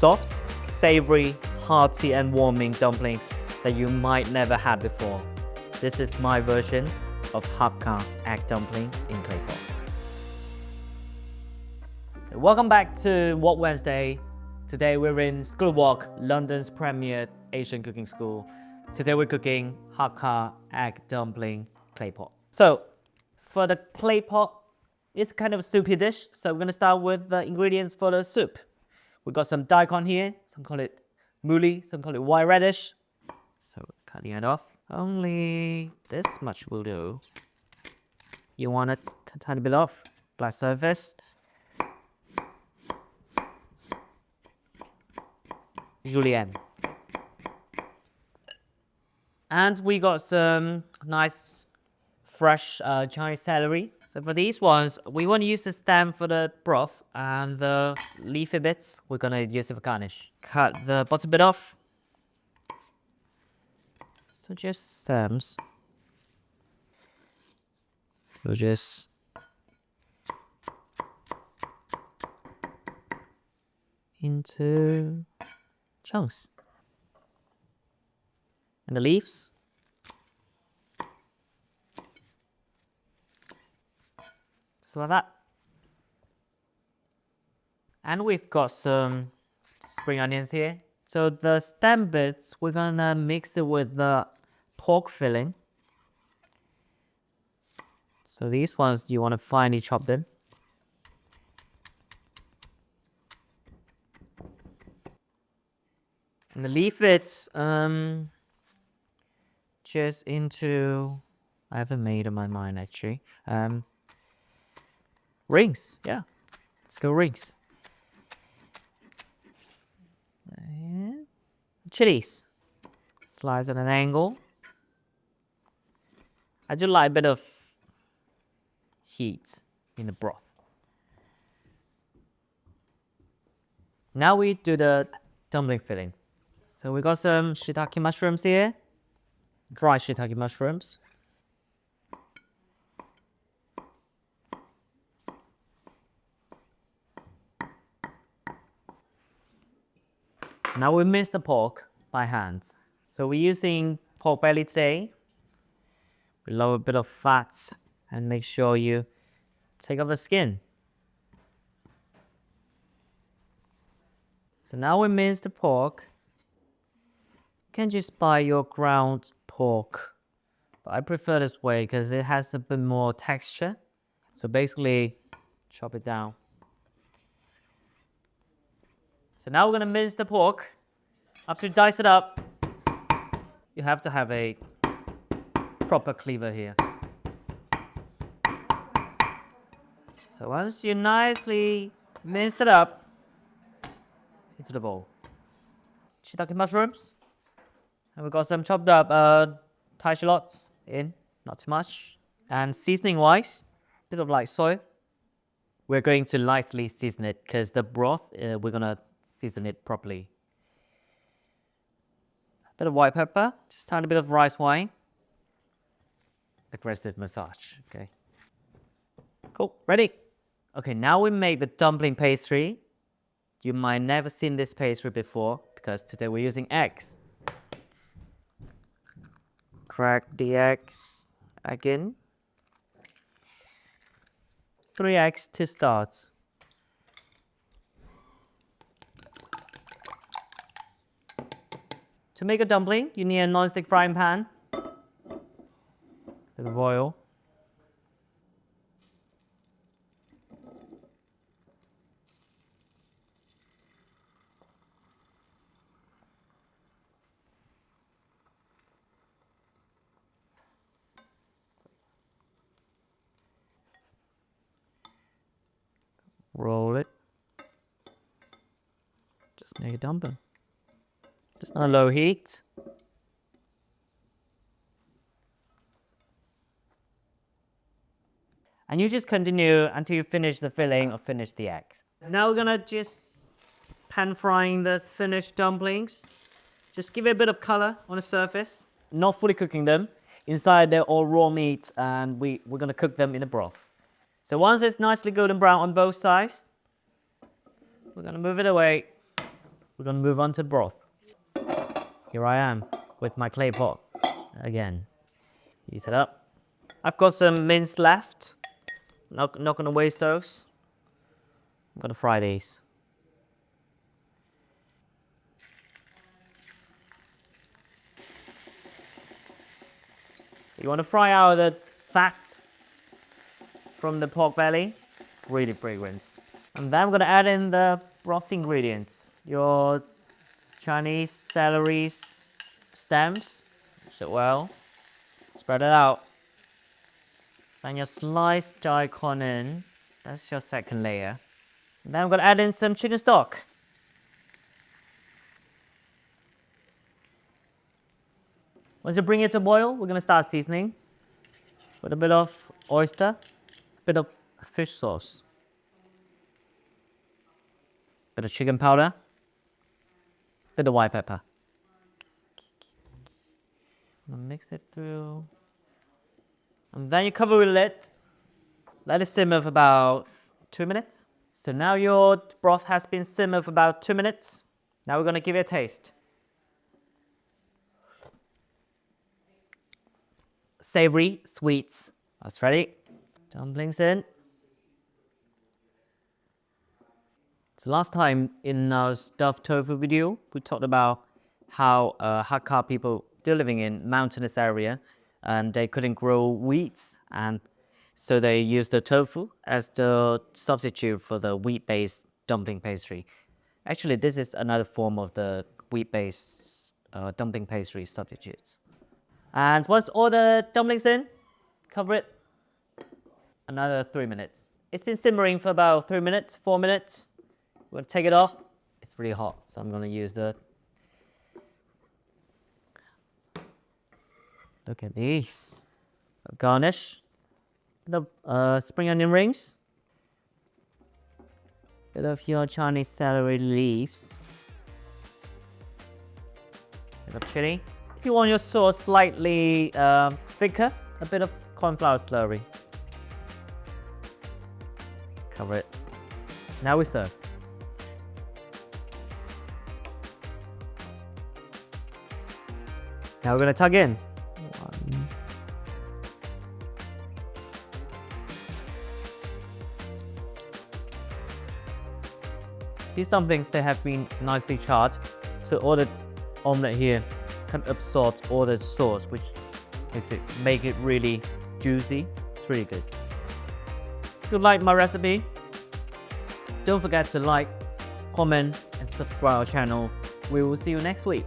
soft, savoury, hearty and warming dumplings that you might never had before. This is my version of Hakka Egg Dumpling in Claypot. Welcome back to What Wednesday. Today we're in School Walk, London's premier Asian cooking school. Today we're cooking Hakka Egg Dumpling Claypot. So for the Claypot, it's kind of a soupy dish. So we're going to start with the ingredients for the soup. We've got some daikon here. Some call it mooli, some call it white radish. So cutting it off. Only this much will do. You want it a tiny bit off. Black surface. Julienne. And we got some nice fresh Chinese celery. So for these ones, we want to use the stem for the broth, and the leafy bits we're gonna use it for garnish. Cut the bottom bit off. So just stems. So just into chunks. And the leaves. Just like that. And we've got some spring onions here. So the stem bits, we're gonna mix it with the pork filling. So these ones, you wanna finely chop them. And the leaf bits, just into, I haven't made up my mind actually. Rings, yeah, let's go rings. And chilies, slice at an angle. I do like a bit of heat in the broth. Now we do the dumpling filling. So we got some shiitake mushrooms here, dry shiitake mushrooms. Now we mince the pork by hand. So we're using pork belly today. We lower a bit of fat and make sure you take off the skin. So now we mince the pork. You can just buy your ground pork, but I prefer this way because it has a bit more texture. So basically, chop it down. So now we're gonna mince the pork. After you dice it up, you have to have a proper cleaver here. So once you nicely mince it up, into the bowl. Shiitake mushrooms. And we've got some chopped up Thai shallots in, not too much. And seasoning wise, a bit of light soy. We're going to lightly season it because the broth, we're gonna season it properly. A bit of white pepper, just a tiny bit of rice wine. Aggressive massage, okay. Cool, ready? Okay, now we make the dumpling pastry. You might never seen this pastry before because today we're using eggs. Crack the eggs again. 3 eggs to start. To make a dumpling, you need a non-stick frying pan. Bit of oil. Roll it. Just make a dumpling. Just on a low heat. And you just continue until you finish the filling or finish the eggs. Now we're gonna just pan frying the finished dumplings. Just give it a bit of color on the surface. Not fully cooking them. Inside they're all raw meat and we're gonna cook them in the broth. So once it's nicely golden brown on both sides, we're gonna move it away. we're gonna move on to broth. Here I am with my clay pot again. Heat it up. I've got some mince left. Not gonna waste those. I'm gonna fry these. You want to fry out the fat from the pork belly, really fragrant. And then I'm gonna add in the broth ingredients. Your Chinese celery stems, mix it well, spread it out. Then your sliced daikon in, that's your second layer. And then I'm gonna add in some chicken stock. Once you bring it to boil, we're gonna start seasoning with a bit of oyster, a bit of fish sauce, a bit of chicken powder, a bit of white pepper. Mix it through. And then you cover with a lid. Let it simmer for about 2 minutes. So now your broth has been simmered for about 2 minutes. Now we're gonna give it a taste. Savoury sweets. That's ready. Dumplings in. So last time in our stuffed tofu video, we talked about how Hakka people, they're living in mountainous area and they couldn't grow wheat, and so they used the tofu as the substitute for the wheat-based dumpling pastry. Actually, this is another form of the wheat-based dumpling pastry substitutes. And once all the dumplings in, cover it another 3 minutes. It's been simmering for about 3 minutes, 4 minutes. We're gonna take it off. It's really hot, so I'm gonna use the... Look at these. Garnish. The spring onion rings. Bit of your Chinese celery leaves. Bit of chili. If you want your sauce slightly thicker, a bit of cornflour slurry. Cover it. Now we serve. Now we're gonna tug in. One. These dumplings, they have been nicely charred, so all the omelette here can absorb all the sauce, which is make it really juicy. It's really good. If you like my recipe, don't forget to like, comment, and subscribe our channel. We will see you next week.